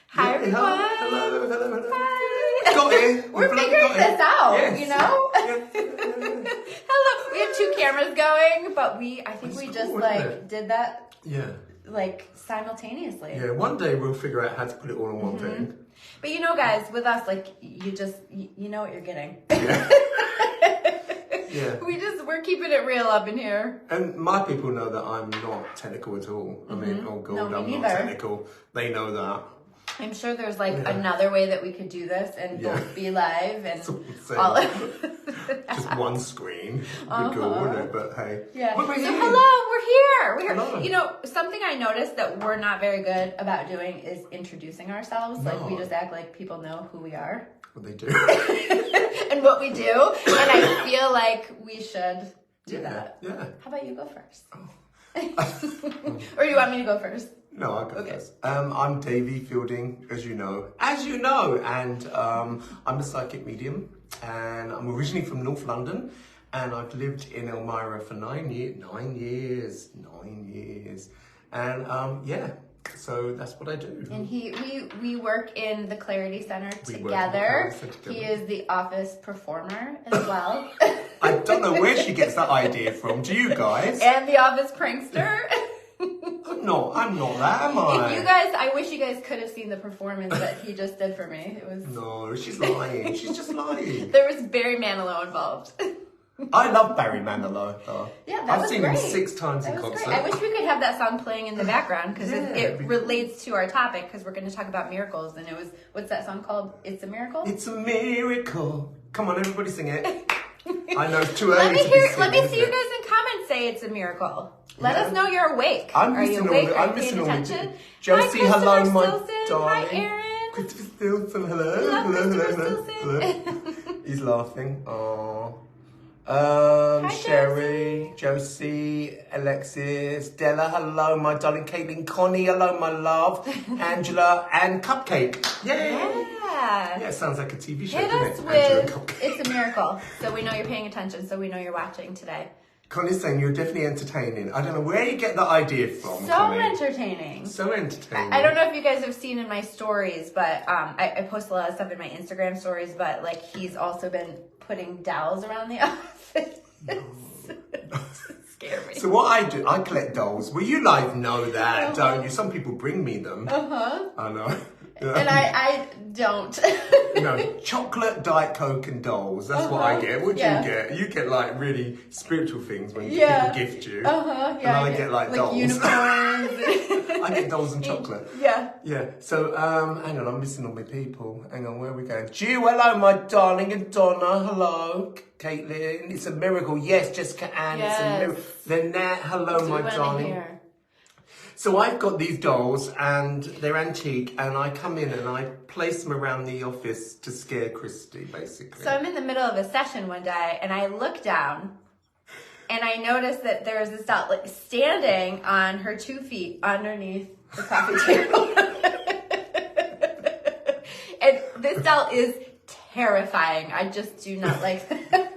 Hi, everyone. Hello. Hi. Got it. We're figuring this out, yes. you know? Hello. We have 2 cameras going, but I think we just did that simultaneously. Yeah, one day we'll figure out how to put it all on one thing. But you know, guys, with us, you know what you're getting. Yeah. Yeah. We're keeping it real up in here. And my people know that I'm not technical at all. I mean, oh God, No, I'm me not neither. technical. They know that. I'm sure there's another way that we could do this and both be live and all just one screen would be cool, wouldn't it? But hey. Yeah. But we're here. Hello, we're here. Hello. You know, something I noticed that we're not very good about doing is introducing ourselves. No. Like we just act like people know who we are. Well, they do. And what we do. And I feel like we should do that. Yeah. How about you go first? Or do you want me to go first? No, I'll go first. I'm Davey Fielding, as you know, and I'm a psychic medium, and I'm originally from North London, and I've lived in Elmira for 9 years, and so that's what I do. And we work in the Clarity Center together. He is the office performer as well. I don't know where she gets that idea from. Do you guys? And the office prankster. I'm not that, am I? You guys, I wish you guys could have seen the performance that he just did for me. It was. No, she's lying. She's just lying. There was Barry Manilow involved. I love Barry Manilow, though. Yeah, that was I've seen great. him 6 times in That was concert. great. I wish we could have that song playing in the background because it relates to our topic because we're going to talk about miracles. And it was, what's that song called? It's a Miracle? It's a miracle. Come on, everybody sing it. I know it's too early to be singing, Let me see you guys in comments say it's a miracle. Let us know you're awake. Are you awake? Are you paying attention? Josie, Hi, hello, my Stilson. darling. Hi, Aaron. Christopher Stilson, hello. Love hello. Christopher He's laughing. Oh. Hi, Sherry, Josie, Alexis, Della, hello, my darling. Caitlin, Connie, hello, my love. Angela, and Cupcake. Yay! Yeah. Yeah, it sounds like a TV show. Hit us doesn't it? with It's a Miracle. So we know you're paying attention, so we know you're watching today. Connie's saying you're definitely entertaining. I don't know where you get that idea from, So Connie. entertaining. So entertaining. I don't know if you guys have seen in my stories, but I post a lot of stuff in my Instagram stories, but he's also been putting dowels around the office. No. Scare me. So what I do, I collect dolls. Well, you know that, don't you? Some people bring me them. I know. And I don't. No, chocolate, Diet Coke and dolls. That's what I get. What do you get? You get really spiritual things when people gift you. Yeah. And I get dolls. Unicorns. I get dolls and chocolate. Yeah. Yeah. So, hang on, I'm missing all my people. Hang on, where are we going? Jew, hello, my darling, and Donna, hello. Caitlin, it's a miracle. Yes, Jessica Ann, it's a miracle. Lynette, hello, my darling. So I've got these dolls and they're antique and I come in and I place them around the office to scare Christy, basically. So I'm in the middle of a session one day and I look down and I notice that there's this doll standing on her 2 feet underneath the coffee table. And this doll is terrifying. I just do not like that.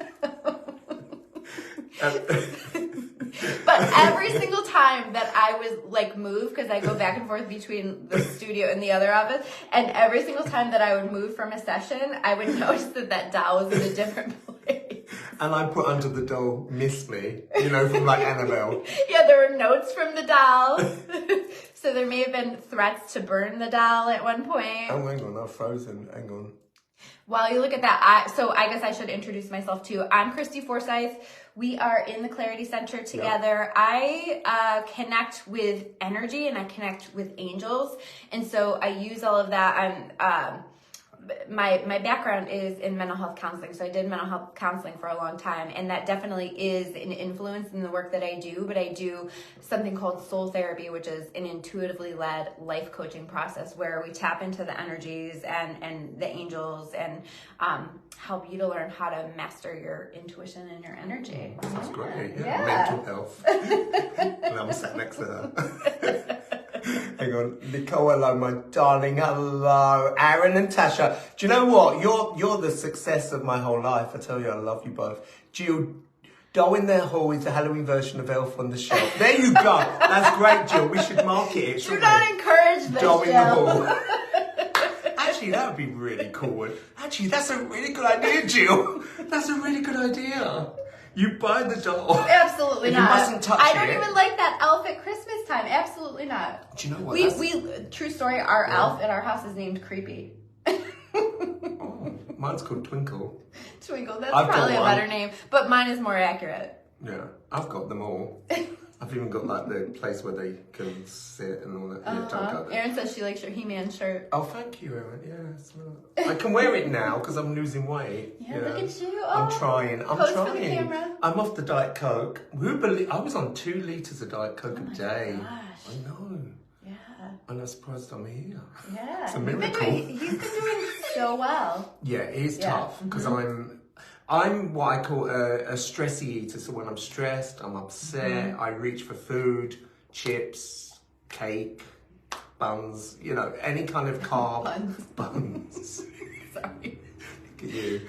But every single time that I was move, because I go back and forth between the studio and the other office, and every single time that I would move from a session, I would notice that doll was in a different place. And I put under the doll, miss me, from Annabelle. Yeah, there were notes from the doll. So there may have been threats to burn the doll at one point. Oh, hang on, I'm frozen. Hang on. While you look at that, so I guess I should introduce myself too. I'm Christy Forsyth. We are in the Clarity Center together. Yep. I connect with energy and I connect with angels. And so I use all of that. My background is in mental health counseling. So I did mental health counseling for a long time. And that definitely is an influence in the work that I do. But I do something called soul therapy, which is an intuitively led life coaching process where we tap into the energies and the angels and help you to learn how to master your intuition and your energy. That's great. Yeah. Mental health. And I'm sat next to her. Hang on, Nicole, hello, my darling, hello, Aaron and Tasha. Do you know what? You're the success of my whole life. I tell you, I love you both. Jill, Doll in their Hall is the Halloween version of Elf on the Shelf. There you go. That's great, Jill. We should market it. Do not encourage this, Doll in the Hall. Actually, that would be really cool. Actually, that's a really good idea, Jill. That's a really good idea. You buy the doll. Absolutely not. You mustn't touch it. I don't even like that elf at Christmas time. Absolutely not. Do you know what? True story, our elf at our house is named Creepy. Oh, mine's called Twinkle. Twinkle, that's probably a better name. But mine is more accurate. Yeah, I've got them all. I've even got like the place where they can sit and all that. Yeah, Erin says she likes your He-Man shirt. Oh, thank you, Erin. Yeah, it's not... I can wear it now because I'm losing weight. Yeah, look at you. I'm trying. Pose for the camera. I'm off the Diet Coke. I was on 2 litres of Diet Coke a day. Gosh. I know. Yeah. And I'm surprised I'm here. Yeah. It's a miracle. He's been doing so well. Yeah, it is tough because I'm what I call a stressy eater. So when I'm stressed, I'm upset, I reach for food, chips, cake, buns, any kind of carb. Buns. Sorry. Look at you.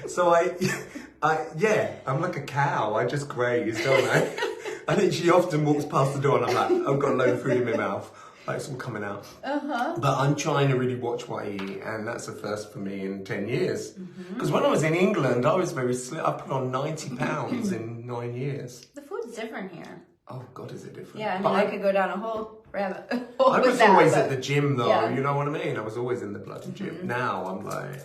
So I'm like a cow. I just graze, don't I? I think she often walks past the door and I'm like, I've got a load of food in my mouth. Like it's all coming out. But I'm trying to really watch what I eat, and that's a first for me in 10 years. Because when I was in England, I was very slim. I put on 90 pounds in 9 years. The food's different here. Oh, God, is it different? Yeah, I could go down a whole rabbit hole. I was always at the gym, though. Yeah. You know what I mean? I was always in the bloody gym. Now I'm like,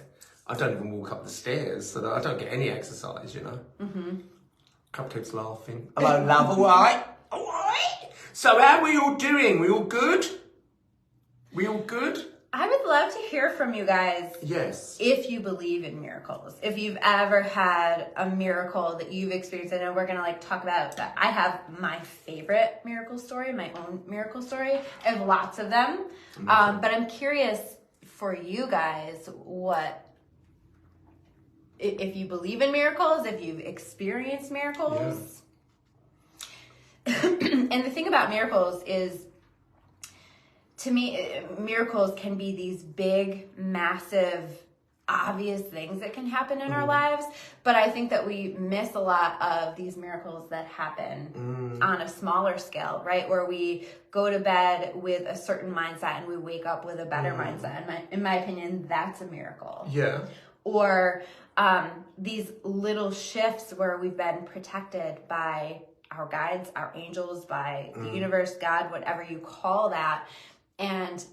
I don't even walk up the stairs, so that I don't get any exercise, Cupcake's laughing. Hello, love, all right? All right? So how are we all doing? We all good? We all good? I would love to hear from you guys. Yes. If you believe in miracles. If you've ever had a miracle that you've experienced. I know we're going to talk about that. I have my favorite miracle story, my own miracle story. I have lots of them. But I'm curious for you guys if you believe in miracles, if you've experienced miracles. Yeah. And the thing about miracles is, to me, miracles can be these big, massive, obvious things that can happen in our lives. But I think that we miss a lot of these miracles that happen on a smaller scale, right? Where we go to bed with a certain mindset and we wake up with a better mindset. In my opinion, that's a miracle. Yeah. Or these little shifts where we've been protected by our guides, our angels, by the universe, God, whatever you call that. And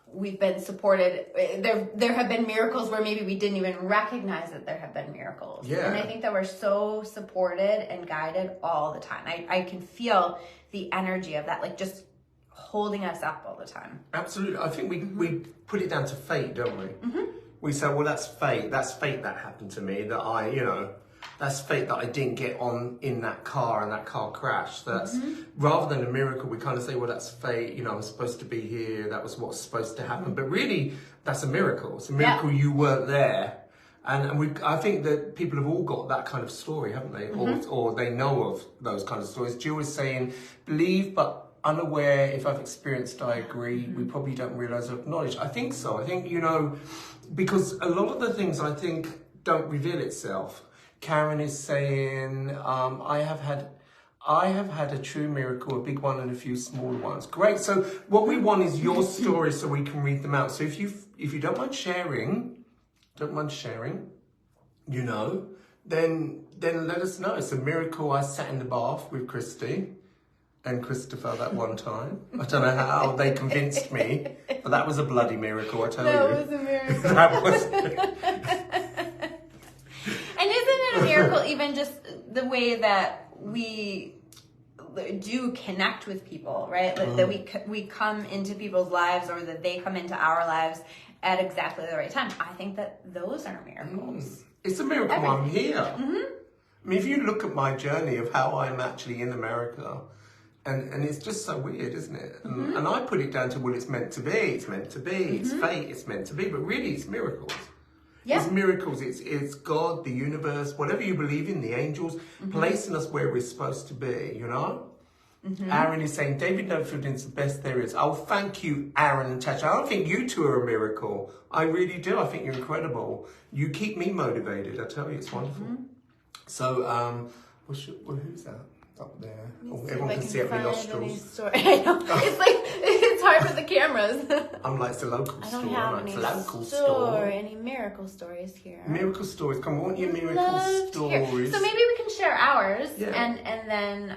we've been supported. There have been miracles where maybe we didn't even recognize that there have been miracles. Yeah. And I think that we're so supported and guided all the time. I can feel the energy of that, just holding us up all the time. Absolutely. I think we put it down to fate, don't we? We say, well, that's fate. That's fate that happened to me, that that's fate that I didn't get on in that car and that car crashed. That's rather than a miracle, we kind of say, well, that's fate. I was supposed to be here. That was what's supposed to happen. But really, that's a miracle. It's a miracle you weren't there. And I think that people have all got that kind of story, haven't they? Or they know of those kind of stories. Jill was saying, believe but unaware. If I've experienced, I agree. We probably don't realize or acknowledge. I think so. I think, because a lot of the things I think don't reveal itself. Karen is saying, I have had a true miracle, a big one and a few small ones. Great. So what we want is your stories so we can read them out. So if you don't mind sharing, then let us know. It's a miracle. I sat in the bath with Christy and Christopher that one time. I don't know how they convinced me, but that was a bloody miracle, I tell you. That was a miracle. That was. And isn't it a miracle even just the way that we do connect with people, right? That we come into people's lives, or that they come into our lives at exactly the right time. I think that those are miracles. It's a miracle I'm here. I mean, if you look at my journey of how I'm actually in America, and it's just so weird, isn't it? And I put it down to, well, it's meant to be. It's meant to be. It's fate. It's meant to be. But really, it's miracles. Yeah. It's miracles. It's God, the universe, whatever you believe in, the angels, placing us where we're supposed to be, Aaron is saying, David Notfield's the best there is. Oh, thank you, Aaron and Tasha. I don't think you two are a miracle. I really do. I think you're incredible. You keep me motivated. I tell you, it's wonderful. So, who's that up there? Oh, everyone can see out my nostrils. I know. It's hard for the camera. cameras. I'm like, it's a local I store. don't have any miracle stories here. Miracle stories. Come on, your miracle stories. So maybe we can share ours, Yeah. and then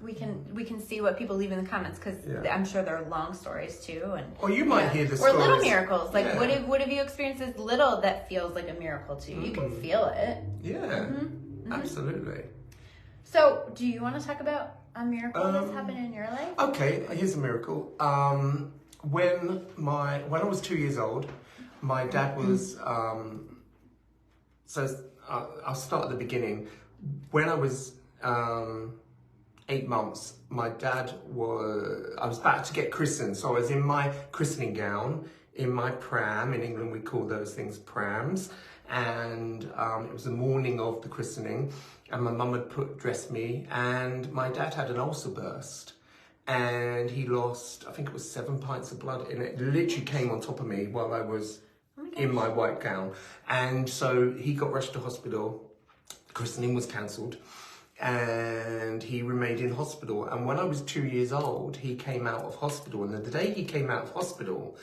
we can see what people leave in the comments, because I'm sure there are long stories too, and or you might hear the stories. Or little miracles. Like what have you experienced as little that feels like a miracle to you? You can feel it. Yeah, absolutely. So, do you want to talk about a miracle that's happened in your life? Okay, here's a miracle. When I was 2 years old, my dad was. I'll start at the beginning. When I was 8 months, my dad I was about to get christened, so I was in my christening gown, in my pram. In England, we call those things prams. And it was the morning of the christening, and my mum had dressed me, and my dad had an ulcer burst, and he lost, I think it was 7 pints of blood, and it literally came on top of me while I was in my white gown. And so he got rushed to hospital. The christening was cancelled, and he remained in hospital. And when I was 2 years old, he came out of hospital, and the day he came out of hospital,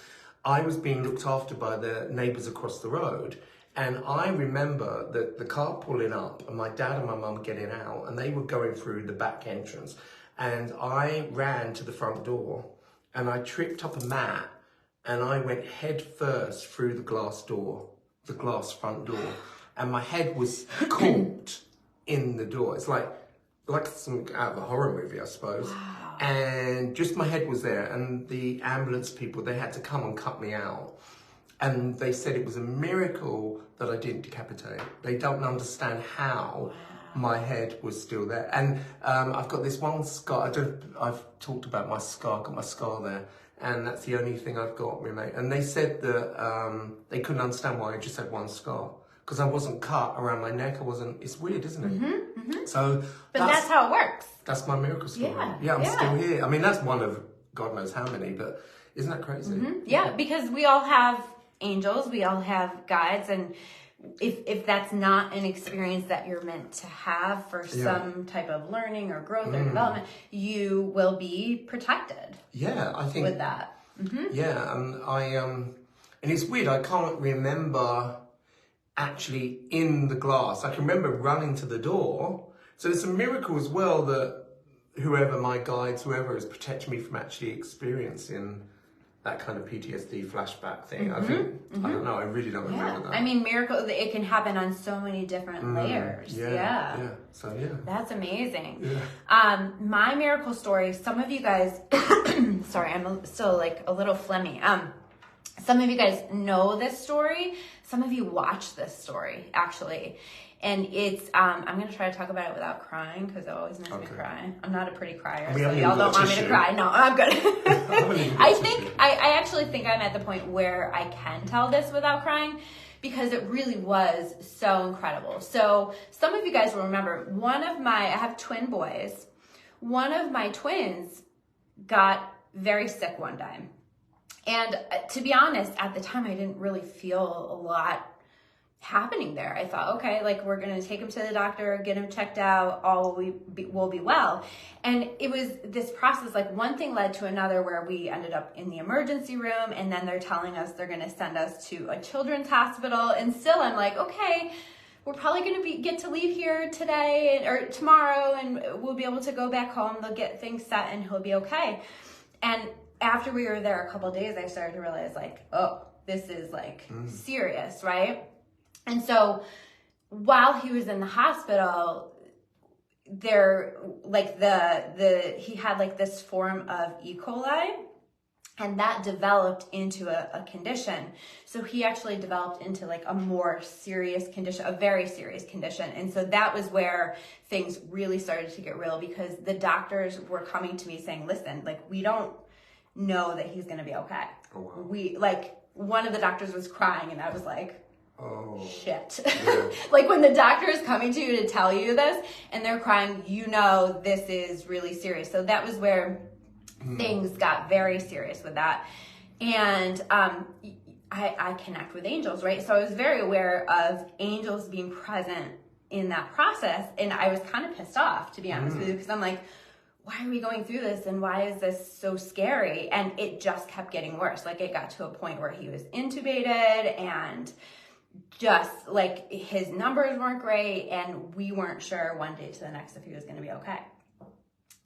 I was being looked after by the neighbours across the road. And I remember the car pulling up and my dad and my mum getting out, and they were going through the back entrance. And I ran to the front door and I tripped up a mat, and I went head first through the glass front door. And my head was caught in the door. It's like something out of a horror movie, I suppose. Wow. And just my head was there, and the ambulance people, they had to come and cut me out. And they said it was a miracle that I didn't decapitate. They don't understand how my head was still there. And I've got this one scar. I've talked about my scar. I've got my scar there. And that's the only thing I've got remain. And they said that they couldn't understand why I just had one scar. Because I wasn't cut around my neck. It's weird, isn't it? Mm-hmm, mm-hmm. So, but that's how it works. That's my miracle story. Yeah, I'm still here. I mean, that's one of God knows how many, but isn't that crazy? Mm-hmm. Yeah, because we all have angels, we all have guides, and if that's not an experience that you're meant to have for some type of learning or growth or development, you will be protected. Yeah, I think with that. Mm-hmm. Yeah, and and it's weird. I can't remember actually in the glass. I can remember running to the door. So it's a miracle as well that whoever my guides, whoever is protecting me from actually experiencing that kind of PTSD flashback thing. I think, I don't know, I really don't remember that. I mean, miracle, it can happen on so many different layers. Yeah. So, that's amazing. Yeah. My miracle story, some of you guys, sorry, I'm still like a little phlegmy. Some of you guys know this story. Some of you watch this story, actually. And it's, I'm going to try to talk about it without crying, because it always makes me cry. I'm not a pretty crier, so y'all don't want me to cry. No, I'm good. I actually think I'm at the point where I can tell this without crying, because it really was so incredible. So some of you guys will remember, I have twin boys. One of my twins got very sick one time. And to be honest, at the time, I didn't really feel a lot happening there. I thought, okay, like we're going to take him to the doctor, get him checked out, all will be well. And it was this process, like one thing led to another, where we ended up in the emergency room, and then they're telling us they're going to send us to a children's hospital. And still I'm like, okay, we're probably going to get to leave here today or tomorrow, and we'll be able to go back home. They'll get things set and he'll be okay. And after we were there a couple of days, I started to realize, like, oh, this is like serious, right? And so while he was in the hospital, he had like this form of E. coli, and that developed into a condition. So he actually developed into like a more serious condition, a very serious condition. And so that was where things really started to get real, because the doctors were coming to me saying, listen, like, we don't know that he's going to be okay. Oh, wow. One of the doctors was crying, and I was like, oh shit. Yeah. Like when the doctor is coming to you to tell you this and they're crying, you know this is really serious. So that was where things got very serious with that. And I connect with angels, right? So I was very aware of angels being present in that process, and I was kind of pissed off, to be honest with you, because I'm like, why are we going through this? And why is this so scary? And it just kept getting worse. Like it got to a point where he was intubated and just like his numbers weren't great. And we weren't sure one day to the next if he was going to be okay.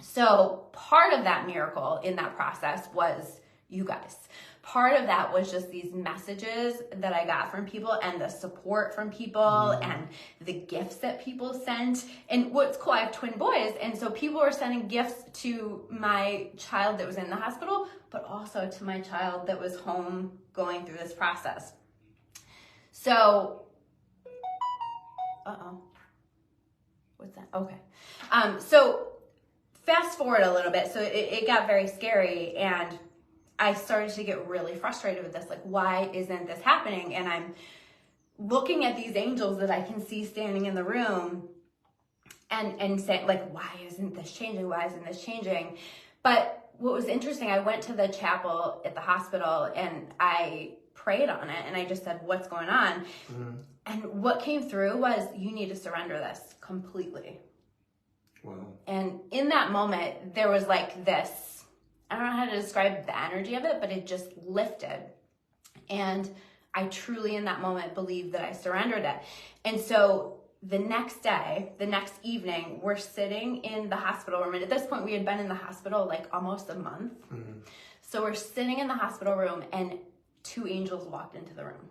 So part of that miracle in that process was you guys. Part of that was just these messages that I got from people and the support from people and the gifts that people sent. And what's cool, I have twin boys. And so people were sending gifts to my child that was in the hospital, but also to my child that was home going through this process. So, what's that? Okay. So fast forward a little bit. So it got very scary, and I started to get really frustrated with this. Like, why isn't this happening? And I'm looking at these angels that I can see standing in the room and saying, like, why isn't this changing? Why isn't this changing? But what was interesting, I went to the chapel at the hospital and I prayed on it, and I just said, what's going on? And what came through was, you need to surrender this completely. Wow. And in that moment, there was like this, I don't know how to describe the energy of it, but it just lifted. And I truly in that moment believed that I surrendered it. And so the next day, the next evening, we're sitting in the hospital room. And at this point, we had been in the hospital like almost a month. So we're sitting in the hospital room and 2 angels walked into the room.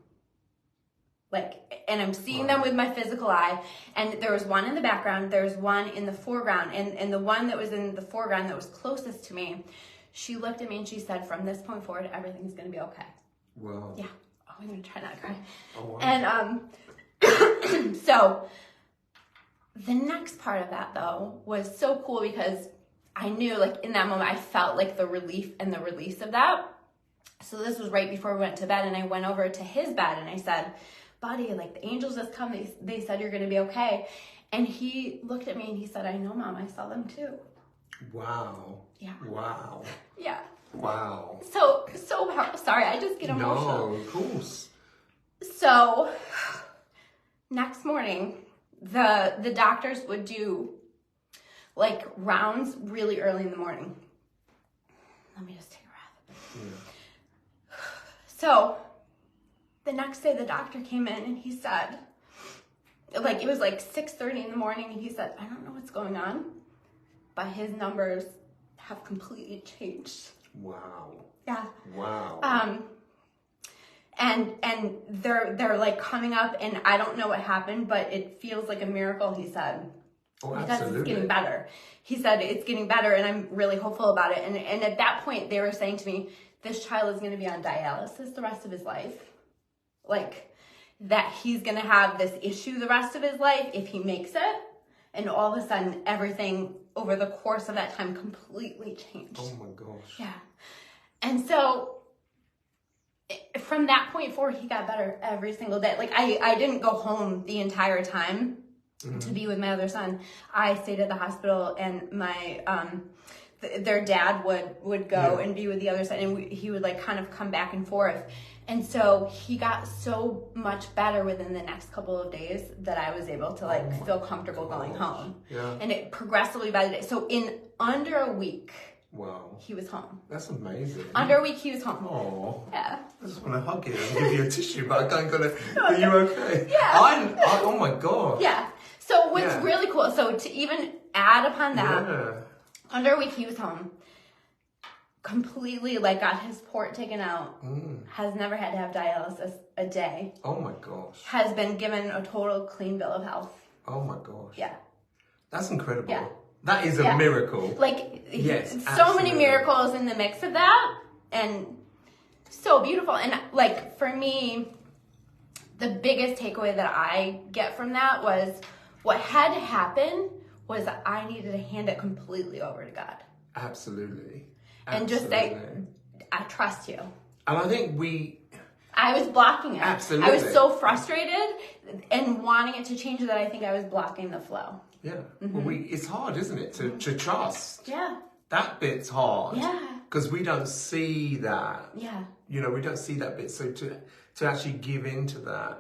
Like, and I'm seeing them with my physical eye, and there was one in the background, there's one in the foreground, and the one that was in the foreground that was closest to me, she looked at me and she said, from this point forward, everything's gonna be okay. Wow. Yeah. Oh, I'm gonna try not to cry. Oh, wow. And so the next part of that though was so cool, because I knew, like, in that moment I felt like the relief and the release of that. So this was right before we went to bed, and I went over to his bed and I said, buddy, like, the angels just come, they said you're gonna be okay. And he looked at me and he said, I know, Mom, I saw them too. Wow. Yeah. Wow. Yeah. Wow. So sorry, I just get emotional. No, of course. So next morning, the doctors would do like rounds really early in the morning. Let me just take a breath. Yeah. So the next day the doctor came in and he said, like, it was like 6:30 in the morning, and he said, I don't know what's going on, but his numbers have completely changed. Wow. Yeah. Wow. And they're like coming up, and I don't know what happened, but it feels like a miracle, he said. Oh, Because absolutely. it's getting better. He said it's getting better, and I'm really hopeful about it. And at that point, they were saying to me, this child is going to be on dialysis the rest of his life. Like, that he's going to have this issue the rest of his life if he makes it. And all of a sudden, everything over the course of that time completely changed. Oh my gosh. Yeah. And so from that point forward, he got better every single day. Like, I didn't go home the entire time to be with my other son. I stayed at the hospital, and my their dad would go and be with the other son, and he would like kind of come back and forth. And so he got so much better within the next couple of days that I was able to like feel comfortable going home. Yeah. And it progressively by the day. So in under a week, wow, he was home. That's amazing. Under a week, he was home. Oh. Yeah. I just want to hug you and give you a tissue, but I can't go to, are you okay? Yeah. Oh my God. Yeah. So what's really cool, so to even add upon that, under a week he was home, completely like got his port taken out, has never had to have dialysis a day. Oh my gosh. Has been given a total clean bill of health. Oh my gosh. Yeah. That's incredible. Yeah. That is a miracle. Like, yes, so many miracles in the mix of that, and so beautiful. And like, for me, the biggest takeaway that I get from that was what had to happen was I needed to hand it completely over to God. Absolutely. And just say, I trust you. And I think I was blocking it. Absolutely. I was so frustrated and wanting it to change that I think I was blocking the flow. Yeah. Well, it's hard, isn't it, to trust? Yeah. That bit's hard. Yeah. Because we don't see that. Yeah. You know, we don't see that bit. So to actually give into that,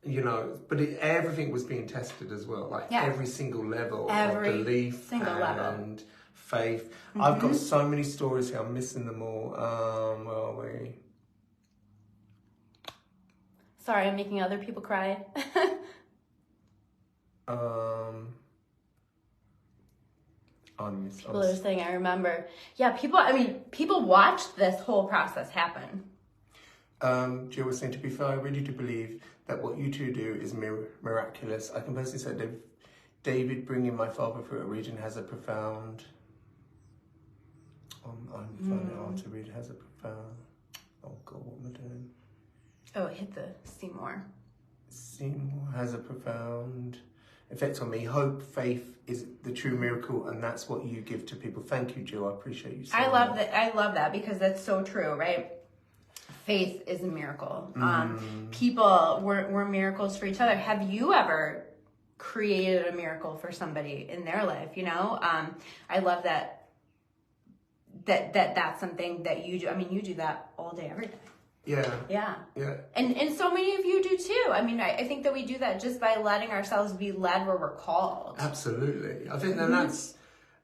you know, but everything was being tested as well. Like every single level of belief and faith. I've got so many stories here. I'm missing them all. Where are we? Sorry, I'm making other people cry. People are saying, I remember. Yeah, people watched this whole process happen. Jill was saying, to be fair, I really do believe that what you two do is miraculous. I can personally say David bringing my father through a region has a profound... I'm finding it hard to read. Has a profound... Oh, God, what am I doing? Oh, hit the Seymour. Seymour has a profound effect on me. Hope, faith is the true miracle, and that's what you give to people. Thank you, Jill. I appreciate you saying that. I love that because that's so true, right? Faith is a miracle. People, we're miracles for each other. Have you ever created a miracle for somebody in their life? You know, I love that's something that you do. I mean, you do that all day, every day. Yeah. And so many of you do too. I mean, I think that we do that just by letting ourselves be led where we're called. Absolutely. I think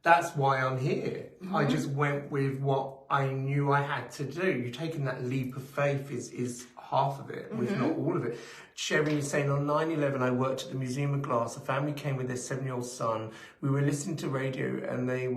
that's why I'm here. I just went with what I knew I had to do. You taking that leap of faith is half of it, if not all of it. Sherry is saying, on 9/11, I worked at the Museum of Glass. A family came with their 7-year-old son. We were listening to radio and they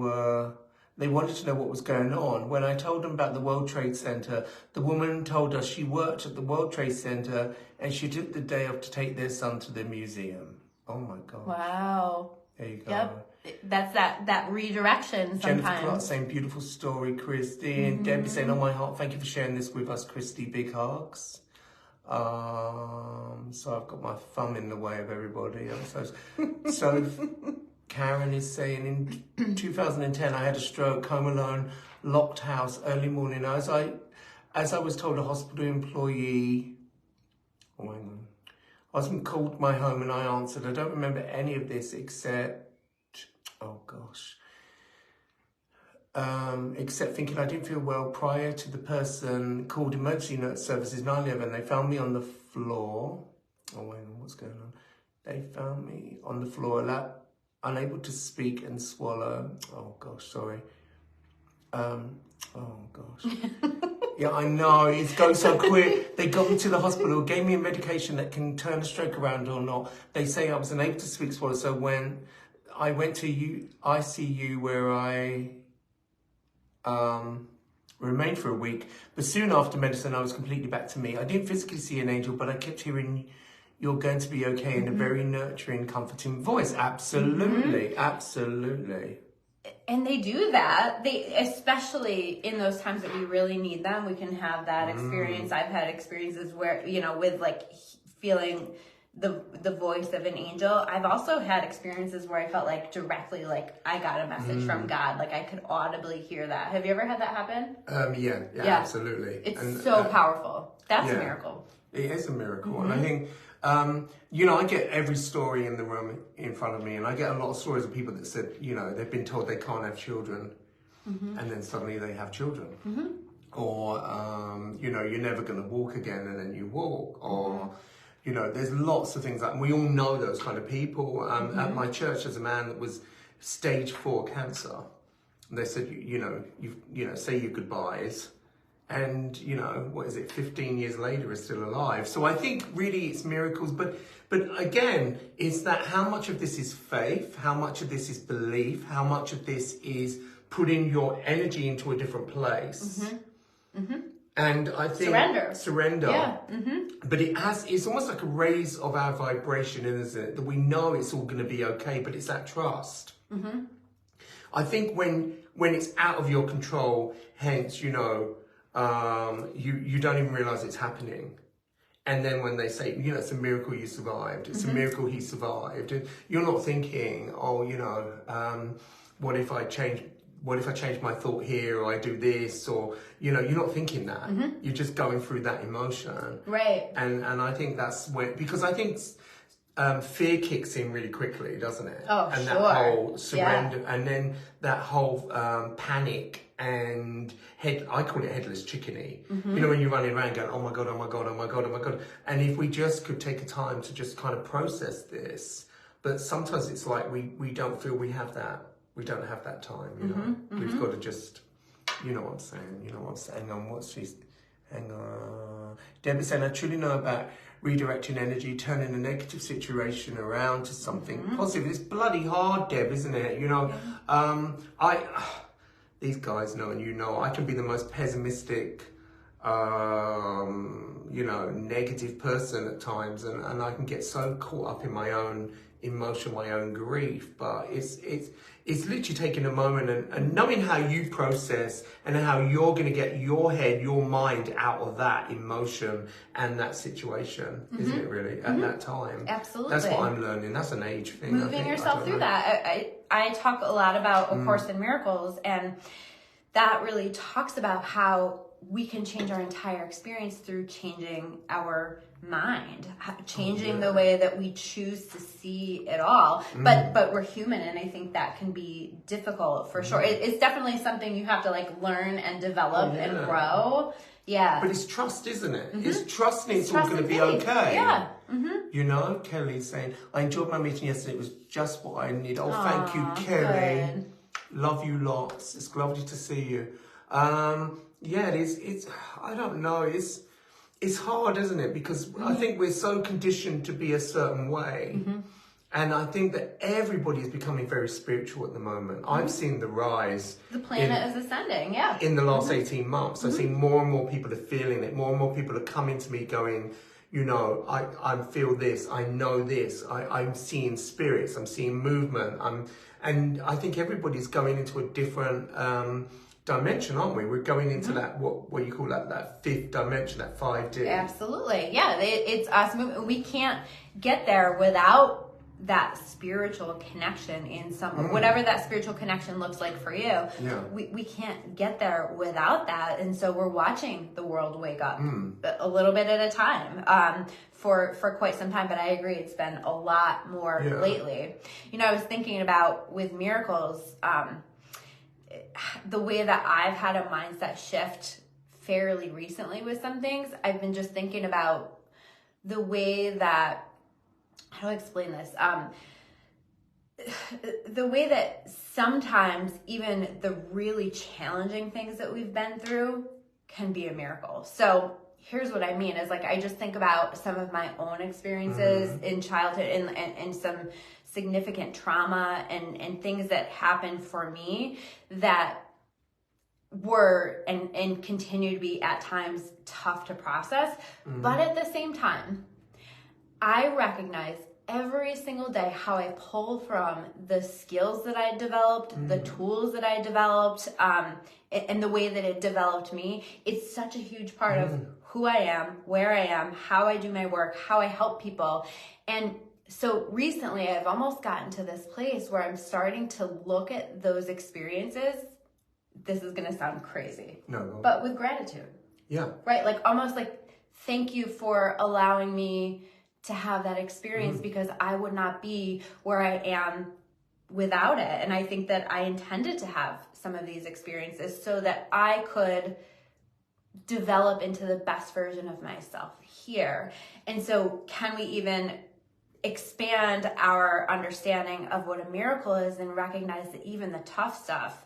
wanted to know what was going on. When I told them about the World Trade Center, the woman told us she worked at the World Trade Center and she took the day off to take their son to the museum. Oh my God. Wow. There you go. Yep. That's that redirection sometimes. Jennifer Clark saying, beautiful story, Christy. And Debbie saying, oh my heart, thank you for sharing this with us, Christy. Big hugs. So I've got my thumb in the way of everybody. So Karen is saying, in 2010, I had a stroke, home alone, locked house, early morning. As I was told, a hospital employee, husband called my home and I answered. I don't remember any of this except, except thinking I didn't feel well prior to the person called emergency nurse services 9/11. They found me on the floor. What's going on? They found me on the floor, unable to speak and swallow. Oh gosh, sorry. Yeah, I know, it's going so quick. They got me to the hospital, gave me a medication that can turn a stroke around or not. They say I was unable to speak, swallow. So when I went to ICU where I remained for a week, but soon after medicine, I was completely back to me. I didn't physically see an angel, but I kept hearing, you're going to be okay, in a very nurturing, comforting voice. Absolutely, absolutely. And they do that. Especially in those times that we really need them, we can have that experience. I've had experiences where, with like feeling the voice of an angel. I've also had experiences where I felt like directly like I got a message from God. Like I could audibly hear that. Have you ever had that happen? Yeah, absolutely. It's so powerful. That's a miracle. It is a miracle. And I think, I get every story in the room in front of me, and I get a lot of stories of people that said, they've been told they can't have children, and then suddenly they have children. Or, you're never going to walk again, and then you walk. Or, there's lots of things and we all know those kind of people. At my church, there's a man that was stage 4 cancer. And they said, say your goodbyes. And, 15 years later is still alive. So I think really it's miracles. But again, is that how much of this is faith? How much of this is belief? How much of this is putting your energy into a different place? And I think surrender. Yeah. But it's almost like a raise of our vibration, isn't it? That we know it's all going to be okay, but it's that trust. I think when it's out of your control, hence, you don't even realize it's happening. And then when they say, it's a miracle you survived. It's a miracle he survived. And you're not thinking, what if I change my thought here, or I do this, or, you're not thinking that. You're just going through that emotion. Right. And I think that's because I think fear kicks in really quickly, doesn't it? Oh, and that whole surrender, and then that whole panic and I call it headless chickeny. When you're running around going, oh my God, oh my God, oh my God, oh my God. And if we just could take a time to just kind of process this, but sometimes it's like we don't feel we have that we don't have that time, you know. We've got to just, you know what I'm saying, hang on, hang on. Debbie saying, I truly know about redirecting energy, turning a negative situation around to something positive. It's bloody hard, Deb, isn't it? You know, these guys know, and you know, I can be the most pessimistic, you know, negative person at times, and I can get so caught up in my own emotion, my own grief. But it's literally taking a moment and knowing how you process and how you're going to get your head, your mind out of that emotion and that situation, isn't it really, at that time? Absolutely. That's what I'm learning. That's an age thing. Moving yourself through that. I talk a lot about A Course in Miracles, and that really talks about how we can change our entire experience through changing our mind, changing the way that we choose to see it all. But we're human, and I think that can be difficult for sure. It's definitely something you have to like learn and develop and grow. Yeah. But it's trust, isn't it? It's trusting it's all going to be okay. Yeah. You know, Kelly's saying, I enjoyed my meeting yesterday. It was just what I need. Oh, thank you, Kelly. Good. Love you lots. It's lovely to see you. Yeah, it's I don't know. It's hard, isn't it? Because I think we're so conditioned to be a certain way. And I think that everybody is becoming very spiritual at the moment. I've seen the rise. The planet is ascending, in the last 18 months. I've seen more and more people are feeling it. More and more people are coming to me going, you know, I feel this, I know this, I'm seeing spirits, I'm seeing movement. And I think everybody's going into a different dimension, aren't we? We're going into that, what you call that fifth dimension, that 5D. Absolutely. Yeah, it's awesome. We can't get there without that spiritual connection in some whatever that spiritual connection looks like for you. Yeah. We can't get there without that, and so we're watching the world wake up a little bit at a time for quite some time. But I agree, it's been a lot more lately. You know, I was thinking about with miracles, the way that I've had a mindset shift fairly recently with some things. I've been just thinking about the way that, how do I explain this? The way that sometimes even the really challenging things that we've been through can be a miracle. So here's what I mean is, like, I just think about some of my own experiences in childhood and some significant trauma and things that happened for me that were and continue to be at times tough to process. But at the same time, I recognize every single day how I pull from the skills that I developed, the tools that I developed, and the way that it developed me. It's such a huge part of who I am, where I am, how I do my work, how I help people. And so recently I've almost gotten to this place where I'm starting to look at those experiences. This is going to sound crazy. No. But with gratitude. Yeah. Right? Like almost like, thank you for allowing me to have that experience, because I would not be where I am without it. And I think that I intended to have some of these experiences so that I could develop into the best version of myself here. And so can we even expand our understanding of what a miracle is and recognize that even the tough stuff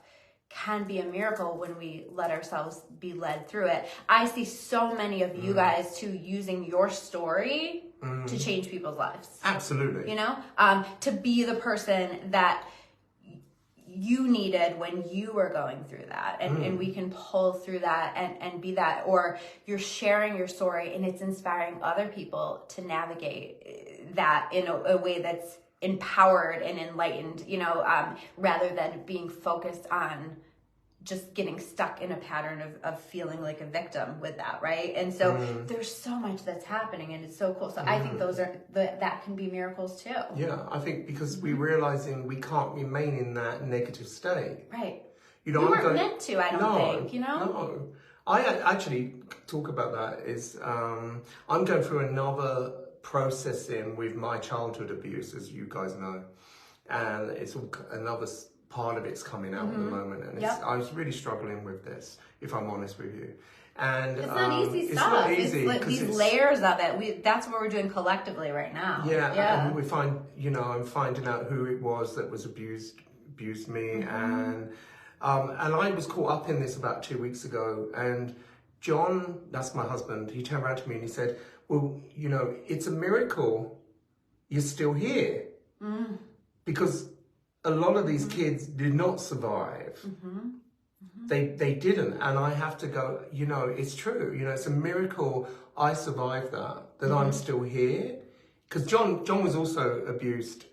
can be a miracle when we let ourselves be led through it. I see so many of you guys too using your story to change people's lives. Absolutely. You know, to be the person that you needed when you were going through that, and we can pull through that and be that, or you're sharing your story and it's inspiring other people to navigate that in a way that's empowered and enlightened, you know, rather than being focused on just getting stuck in a pattern of feeling like a victim with that, right? And so there's so much that's happening, and it's so cool. So I think those are that can be miracles too. Yeah, I think because we're realizing we can't remain in that negative state. Right. You know, we weren't meant to, I don't think, you know? No. I actually talk about that is I'm going through another processing with my childhood abuse, as you guys know, and it's all another part of it's coming out at the moment, and I was really struggling with this, if I'm honest with you. And it's not easy stuff. It's not easy. It's these layers of it. That's what we're doing collectively right now. Yeah. And we find, you know, I'm finding out who it was that was abused me, and I was caught up in this about 2 weeks ago, and John, that's my husband, he turned around to me and he said, well, you know, it's a miracle you're still here, because a lot of these kids did not survive. They didn't, and I have to go, you know, it's true, you know, it's a miracle I survived that I'm still here. Because John was also abused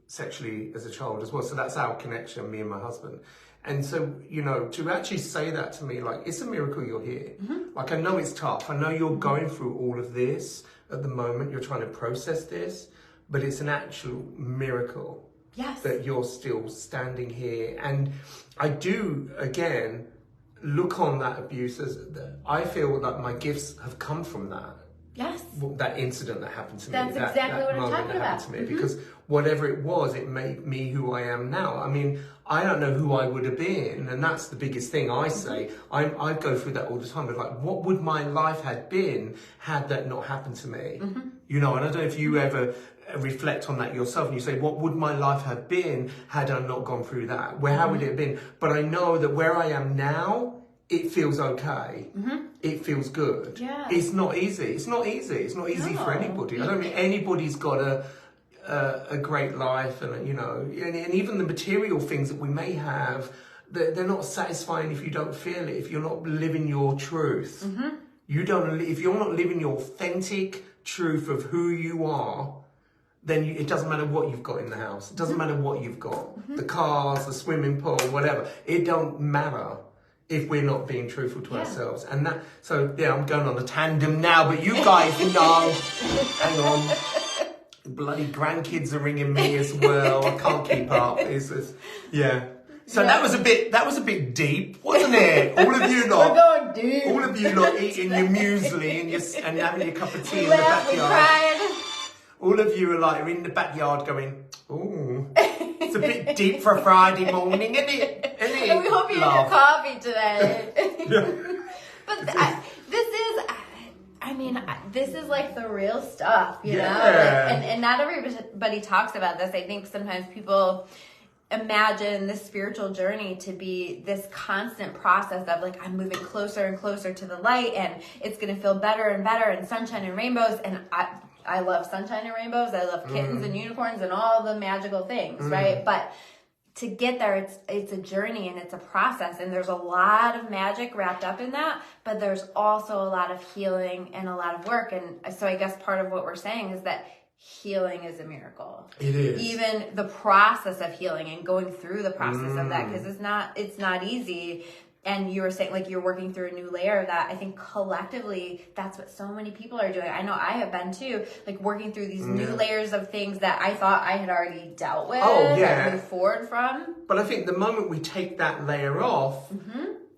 sexually as a child as well, so that's our connection, me and my husband. And so, you know, to actually say that to me, like, it's a miracle you're here. Like, I know it's tough, I know you're going through all of this at the moment, you're trying to process this, but it's an actual miracle. Yes. That you're still standing here. And I do, again, look on that abuse as, I feel that my gifts have come from that. Yes. That incident that happened to me. That's exactly what I'm talking about. To me, because whatever it was, it made me who I am now. I mean, I don't know who I would have been. And that's the biggest thing I say. I go through that all the time. But like, what would my life have been had that not happened to me? You know, and I don't know if you ever reflect on that yourself and you say, what would my life have been had I not gone through that? How would it have been? But I know that where I am now, it feels okay. It feels good. Yeah. It's not easy. It's not easy for anybody. I don't think anybody's got a great life, and you know, and even the material things that we may have, they're not satisfying if you don't feel it, if you're not living your truth. If you're not living your authentic truth of who you are, then it doesn't matter what you've got in the house. It doesn't matter what you've got. The cars, the swimming pool, whatever. It don't matter if we're not being truthful to ourselves. And that, so yeah, I'm going on a tandem now, but you guys know, hang on. Bloody grandkids are ringing me as well. I can't keep up. Yeah. So that was a bit deep, wasn't it? All of you lot, we're going deep. All of you lot eating your muesli and having your cup of tea in the backyard. All of you are in the backyard going, ooh, it's a bit deep for a Friday morning, isn't it? And we hope you had your coffee today. But this is like the real stuff, you know? And not everybody talks about this. I think sometimes people imagine the spiritual journey to be this constant process of like, I'm moving closer and closer to the light, and it's going to feel better and better, and sunshine and rainbows. And I love sunshine and rainbows. I love kittens and unicorns and all the magical things, right? But to get there, it's a journey and it's a process, and there's a lot of magic wrapped up in that, but there's also a lot of healing and a lot of work. And so I guess part of what we're saying is that healing is a miracle. It is. Even the process of healing and going through the process of that, because it's not easy. And you were saying, like, you're working through a new layer of that. I think collectively, that's what so many people are doing. I know I have been too, like working through these new layers of things that I thought I had already dealt with and moved forward from. But I think the moment we take that layer off,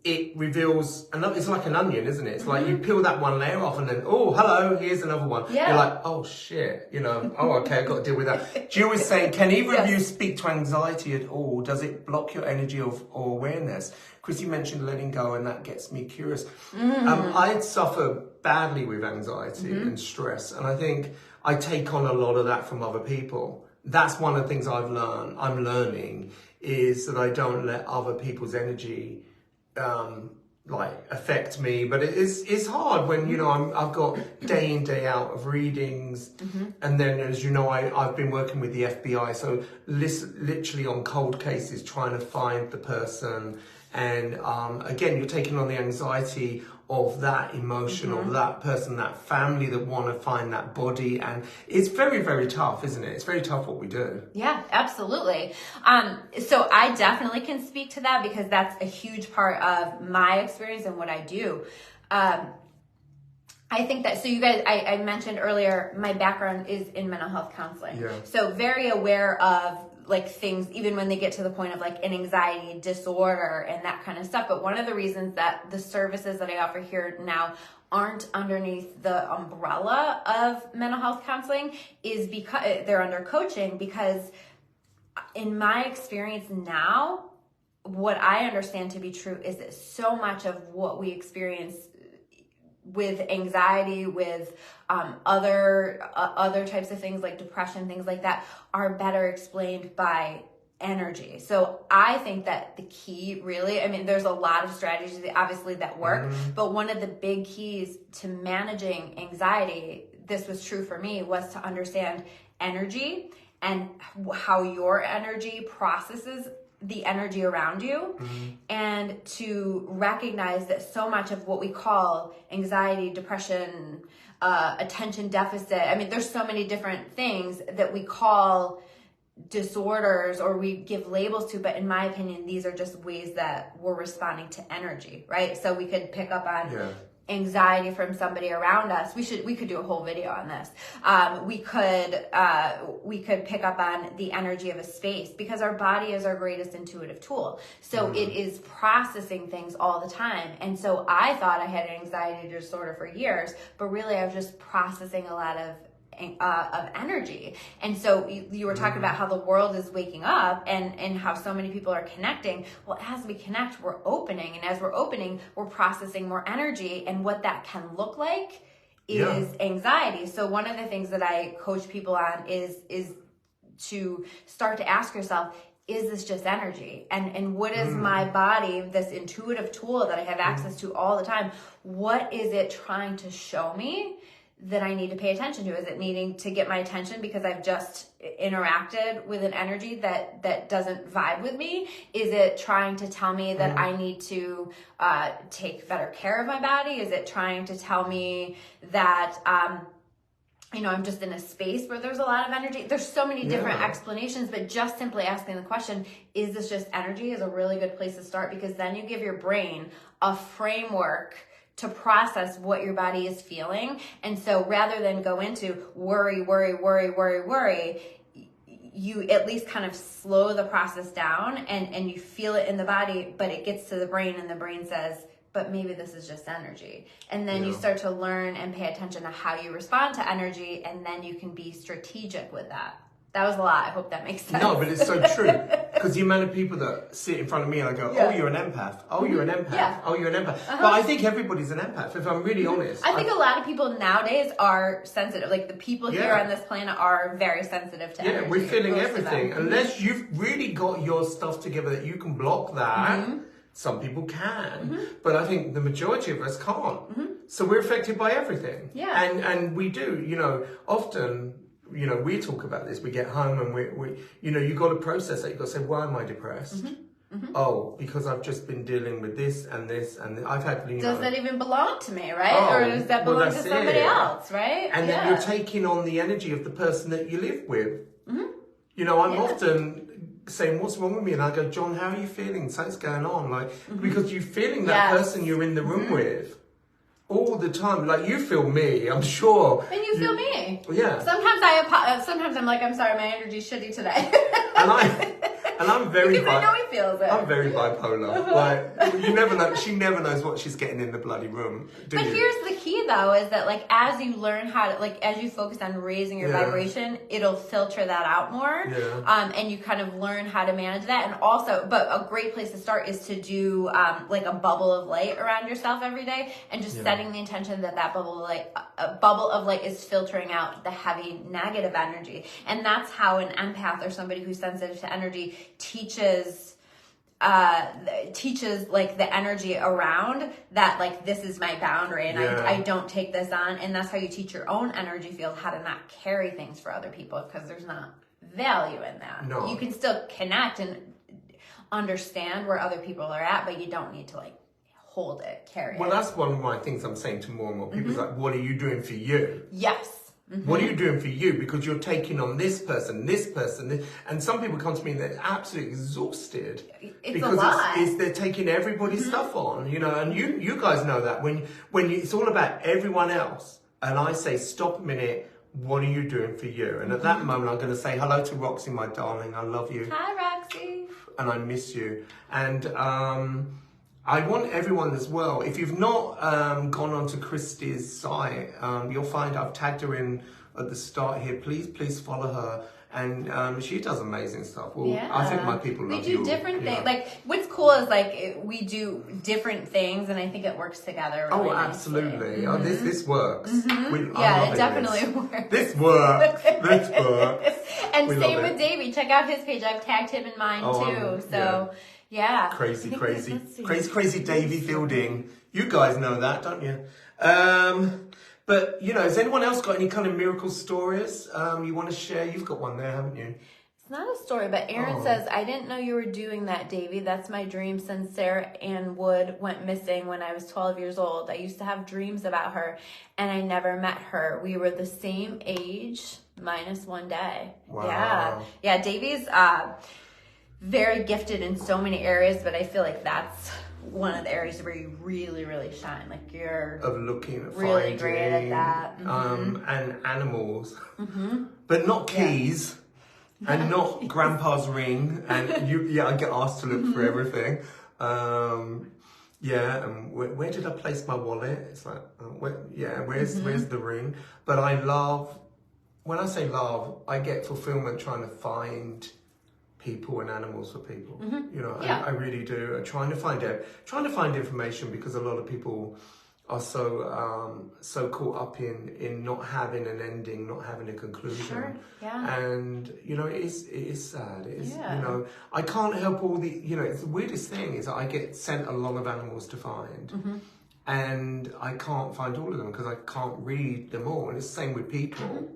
it reveals another. It's like an onion, isn't it? It's like you peel that one layer off, and then, oh, hello, here's another one. Yeah. You're like, oh shit, you know, oh okay, I've got to deal with that. Jill was saying, can either of you speak to anxiety at all? Does it block your energy or awareness? Chrissy mentioned letting go, and that gets me curious. I suffer badly with anxiety and stress, and I think I take on a lot of that from other people. That's one of the things I'm learning, is that I don't let other people's energy affect me. But it's hard when, you know, I've got day in, day out of readings, and then, as you know, I've been working with the FBI, so literally on cold cases, trying to find the person. And again, you're taking on the anxiety of that emotion, of that person, that family that want to find that body. And it's very, very tough, isn't it? It's very tough what we do. Yeah, absolutely. So I definitely can speak to that, because that's a huge part of my experience and what I do. I think that, so you guys, I mentioned earlier, my background is in mental health counseling. Yeah. So very aware of like things, even when they get to the point of like an anxiety disorder and that kind of stuff. But one of the reasons that the services that I offer here now aren't underneath the umbrella of mental health counseling is because they're under coaching, because in my experience now, what I understand to be true is that so much of what we experience with anxiety, with other types of things like depression, things like that, are better explained by energy. So I think that the key really, I mean, there's a lot of strategies obviously that work, but one of the big keys to managing anxiety, this was true for me, was to understand energy and how your energy processes the energy around you, and to recognize that so much of what we call anxiety, depression, attention deficit, I mean, there's so many different things that we call disorders or we give labels to, but in my opinion, these are just ways that we're responding to energy, right? So we could pick up on anxiety from somebody around us. We could do a whole video on this. We could pick up on the energy of a space, because our body is our greatest intuitive tool. So it is processing things all the time. And so I thought I had an anxiety disorder for years, but really I was just processing a lot of energy. And so you were talking about how the world is waking up and how so many people are connecting. Well, as we connect, we're opening, and as we're opening, we're processing more energy, and what that can look like is anxiety. So one of the things that I coach people on is to start to ask yourself, is this just energy? And what is my body, this intuitive tool that I have access to all the time, what is it trying to show me that I need to pay attention to? Is it needing to get my attention because I've just interacted with an energy that doesn't vibe with me? Is it trying to tell me that I need to take better care of my body? Is it trying to tell me that I'm just in a space where there's a lot of energy? There's so many different explanations, but just simply asking the question, is this just energy, is a really good place to start, because then you give your brain a framework to process what your body is feeling. And so rather than go into worry, you at least kind of slow the process down and you feel it in the body, but it gets to the brain and the brain says, but maybe this is just energy. And then you start to learn and pay attention to how you respond to energy, and then you can be strategic with that. That was a lot. I hope that makes sense. No, but it's so true. Because the amount of people that sit in front of me and I go, oh, you're an empath. Oh, you're an empath. Yeah. Oh, you're an empath. But I think everybody's an empath, if I'm really honest. I think a lot of people nowadays are sensitive. Like the people here on this planet are very sensitive to energy. Yeah, we're feeling everything. Unless you've really got your stuff together that you can block that, some people can. But I think the majority of us can't. So we're affected by everything. Yeah. And we do, often... we talk about this. We get home and we you got to process that. You got to say, why am I depressed? Oh, because I've just been dealing with this and this and I've had. Does that even belong to me, right? Or does that belong to somebody else, right? And then you're taking on the energy of the person that you live with. I'm often saying, what's wrong with me? And I go, John, how are you feeling? Something's going on, because you're feeling that person you're in the room with. All the time, like you feel me, I'm sure. And you feel me. Yeah. Sometimes I'm like, I'm sorry, my energy's shitty today. and I'm very. Because I know he feels it. I'm very bipolar. Like you never know. She never knows what she's getting in the bloody room. But here's the key, though, is that as you learn how to, as you focus on raising your vibration, it'll filter that out more. Yeah. And you kind of learn how to manage that. And also, but a great place to start is to do a bubble of light around yourself every day, and just setting the intention that bubble of light is filtering out the heavy negative energy. And that's how an empath or somebody who's sensitive to energy teaches the energy around that, this is my boundary and I don't take this on. And that's how you teach your own energy field how to not carry things for other people, because there's not value in that. No. You can still connect and understand where other people are at, but you don't need to hold it, carry it. Well, that's one of my things I'm saying to more and more people. Is what are you doing for you? Yes. What are you doing for you? Because you're taking on this person, and some people come to me and they're absolutely exhausted. Because a lot. They're taking everybody's stuff on, and you guys know that when it's all about everyone else, and I say, stop a minute, what are you doing for you? And at that moment, I'm going to say hello to Roxy, my darling. I love you. Hi, Roxy. And I miss you. And I want everyone as well, if you've not gone onto Christy's site, you'll find I've tagged her in at the start here. Please follow her And she does amazing stuff. Well, I think my people love you. We do different things. Like, what's cool is, like, we do different things, and I think it works together really nicely. Absolutely. Oh, this works. It definitely works. This works. This works. And same with Davey. Check out his page. I've tagged him in mine, too. So, yeah. Crazy Davey Fielding. You guys know that, don't you? But, you know, has anyone else got any kind of miracle stories you want to share? You've got one there, haven't you? It's not a story, but Aaron says, I didn't know you were doing that, Davey. That's my dream since Sarah Ann Wood went missing when I was 12 years old. I used to have dreams about her, and I never met her. We were the same age, minus one day. Wow. Yeah, Davey's very gifted in so many areas, but I feel like that's one of the areas where you really, really shine. Like, you're really great at that. And animals, but not keys, and not grandpa's ring. And I get asked to look for everything. And where did I place my wallet? It's like, where's the ring? But I love, when I say love, I get fulfillment trying to find people and animals for people. You know, I really do. Trying to find information, because a lot of people are so caught up in not having an ending, not having a conclusion. Sure. Yeah. And you know, it is sad. It is, you know, I can't help all the, you know, it's the weirdest thing is that I get sent a lot of animals to find. And I can't find all of them because I can't read them all. And it's the same with people.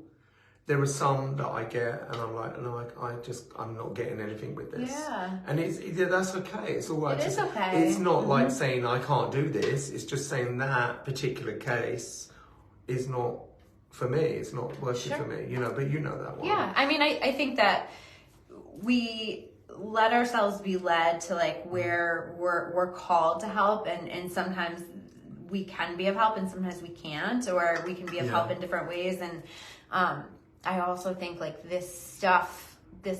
There are some that I get, and I'm like, no, I'm not getting anything with this. Yeah. And that's okay. It's all right. It is okay. It's not like saying I can't do this. It's just saying that particular case is not for me. It's not working for me. You know, but you know that one. Yeah. I mean, I think that we let ourselves be led to, like, where we're called to help, and sometimes we can be of help, and sometimes we can't, or we can be of help in different ways. And I also think, like, this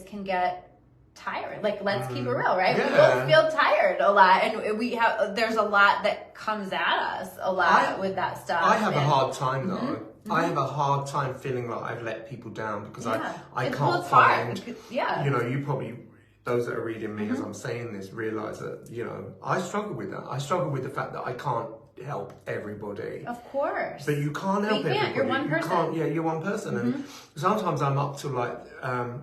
can get tiring. Like, let's keep it real, right? We both feel tired a lot, and there's a lot that comes at us a lot with that stuff. I have a hard time though. I have a hard time feeling like I've let people down because I can't find. You know, you probably, those that are reading me as I'm saying this, realize that, you know, I struggle with that. I struggle with the fact that I can't help everybody. Of course. But you can't help everybody. You're one person. You're one person. And sometimes I'm up to like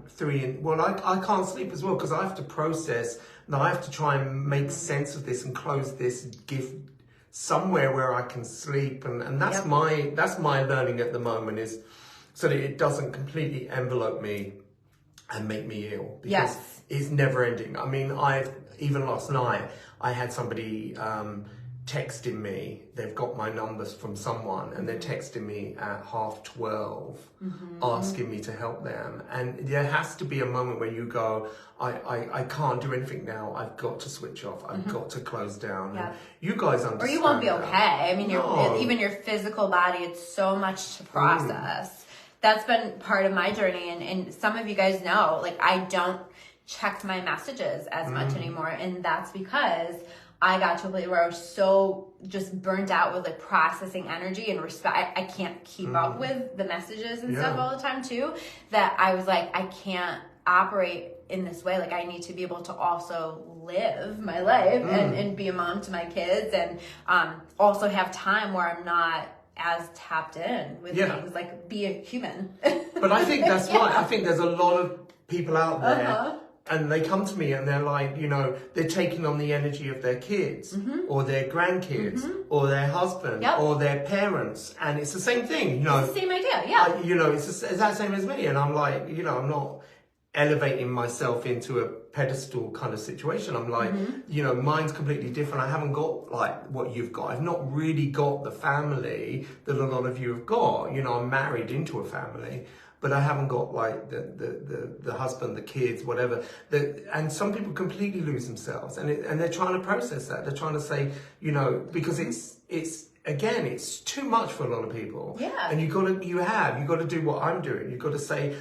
3 I can't sleep as well because I have to process, and I have to try and make sense of this and close this gift somewhere where I can sleep. And that's my learning at the moment, is so that it doesn't completely envelope me and make me ill. Because it's never ending. I mean, even last night, I had somebody texting me. They've got my numbers from someone, and they're texting me at 12:30 asking me to help them. And there has to be a moment where you go, I can't do anything now. I've got to switch off. I've got to close down. And you guys understand. Or you won't be okay. I mean, even your physical body, it's so much to process. That's been part of my journey, and some of you guys know, like, I don't check my messages as much anymore, and that's because I got to a place where I was so just burnt out with, like, processing energy and respect. I can't keep up with the messages and stuff all the time too, that I was like, I can't operate in this way. Like, I need to be able to also live my life and be a mom to my kids, and also have time where I'm not as tapped in with things, like, be a human. But I think that's right. I think there's a lot of people out there and they come to me and they're like, you know, they're taking on the energy of their kids or their grandkids or their husband or their parents. And it's the same thing, you know. It's the same idea, you know, it's that same as me. And I'm like, you know, I'm not elevating myself into a pedestal kind of situation. I'm like, you know, mine's completely different. I haven't got like what you've got. I've not really got the family that a lot of you have got. You know, I'm married into a family, but I haven't got like the husband, the kids, whatever. And some people completely lose themselves, and they're trying to process that. They're trying to say, you know, because it's again, it's too much for a lot of people. Yeah. And you got to do what I'm doing. You've got to say,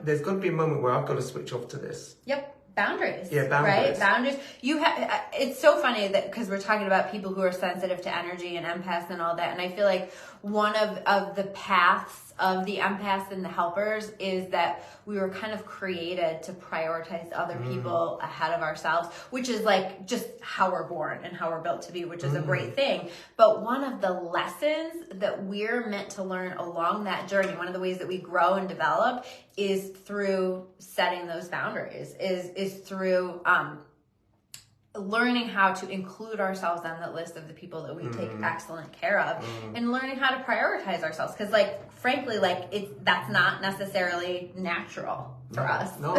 there's got to be a moment where I've got to switch off to this. Yep. Boundaries. Yeah, boundaries. Right? Boundaries. It's so funny that, because we're talking about people who are sensitive to energy and empaths and all that, and I feel like one of the paths of the empaths and the helpers is that we were kind of created to prioritize other people ahead of ourselves, which is like just how we're born and how we're built to be, which is a great thing. But one of the lessons that we're meant to learn along that journey, one of the ways that we grow and develop, is through setting those boundaries, is through learning how to include ourselves on the list of the people that we take excellent care of, and learning how to prioritize ourselves. Because, like, frankly, like, that's not necessarily natural for us. No.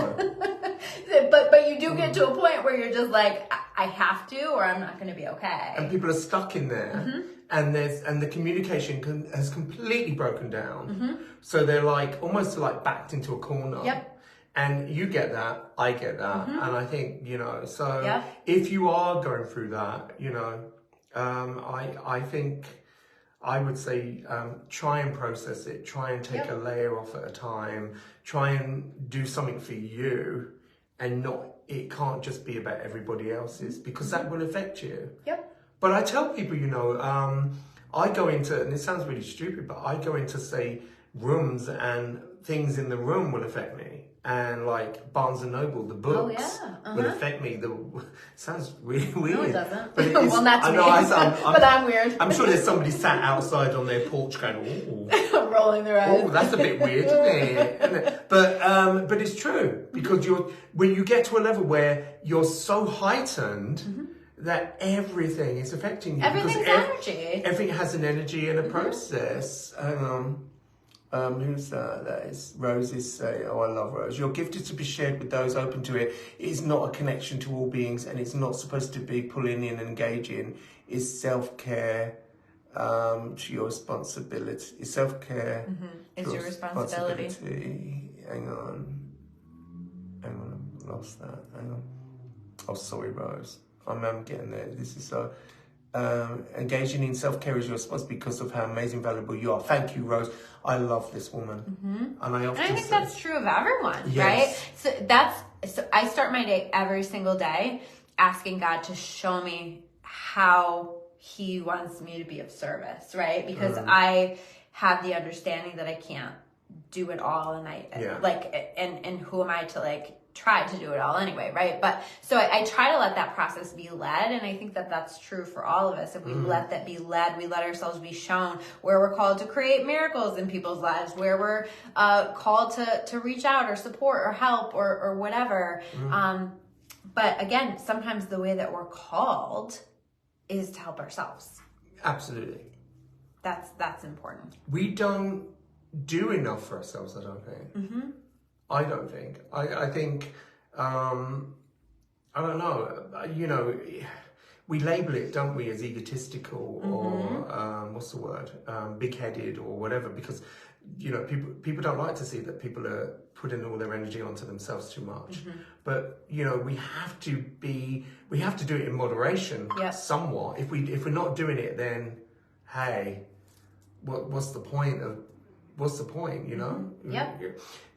but you do get to a point where you're just like, I have to, or I'm not going to be okay. And people are stuck in there. And the communication has completely broken down. So they're like almost like backed into a corner. Yep. And you get that, I get that. And I think, so if you are going through that, I think I would say try and process it, try and take a layer off at a time, try and do something for you, and it can't just be about everybody else's, because that will affect you. But I tell people, I go into, and it sounds really stupid, but I go into, say, rooms, and things in the room will affect me. And like Barnes & Noble, the books will affect me. Sounds really weird. No, it doesn't. But well, not to me. But I'm weird. I'm sure there's somebody sat outside on their porch going, ooh. Rolling their eyes. Oh, that's a bit weird, isn't it? But it's true, because when you get to a level where you're so heightened that everything is affecting you. Everything's energy. Everything has an energy and a process. Who's that? That is Rose's say, oh, I love Rose. Your gift is to be shared with those open to it. It is not a connection to all beings, and it's not supposed to be pulling in and engaging. It's self-care to your responsibility. It's self-care. It's your responsibility. Hang on, I lost that. Hang on. Oh, sorry, Rose. I'm getting there. This is so... engaging in self-care is your responsibility because of how amazing, valuable you are. Thank you, Rose. I love this woman, and I think that's true of everyone, right? So I start my day every single day asking God to show me how He wants me to be of service, right? Because I have the understanding that I can't do it all, and and who am I to try to do it all anyway, right? But so I try to let that process be led, and I think that that's true for all of us. If we let that be led, we let ourselves be shown where we're called to create miracles in people's lives, where we're called to reach out or support or help or whatever. But again, sometimes the way that we're called is to help ourselves. Absolutely. That's important. We don't do enough for ourselves, I don't think. I don't think. I think, I don't know, we label it, don't we, as egotistical or, what's the word, big-headed or whatever, because, people don't like to see that people are putting all their energy onto themselves too much. But, we have to do it in moderation somewhat. If we're not doing it, then, hey, what's the point,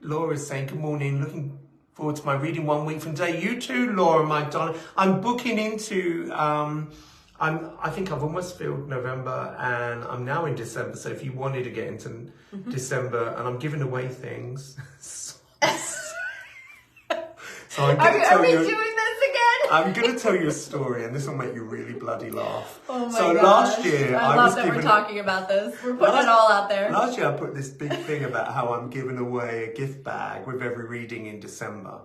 Laura's saying, good morning, looking forward to my reading 1 week from today. You too, Laura, my darling. I'm booking into, I think I've almost filled November, and I'm now in December. So if you wanted to get into December, and I'm giving away things. So I'm going to tell you. Are we doing this again? I'm going to tell you a story, and this will make you really bloody laugh. Oh my gosh. Last year, I love that we're talking about this. We're putting it all out there. Last year, I put this big thing about how I'm giving away a gift bag with every reading in December.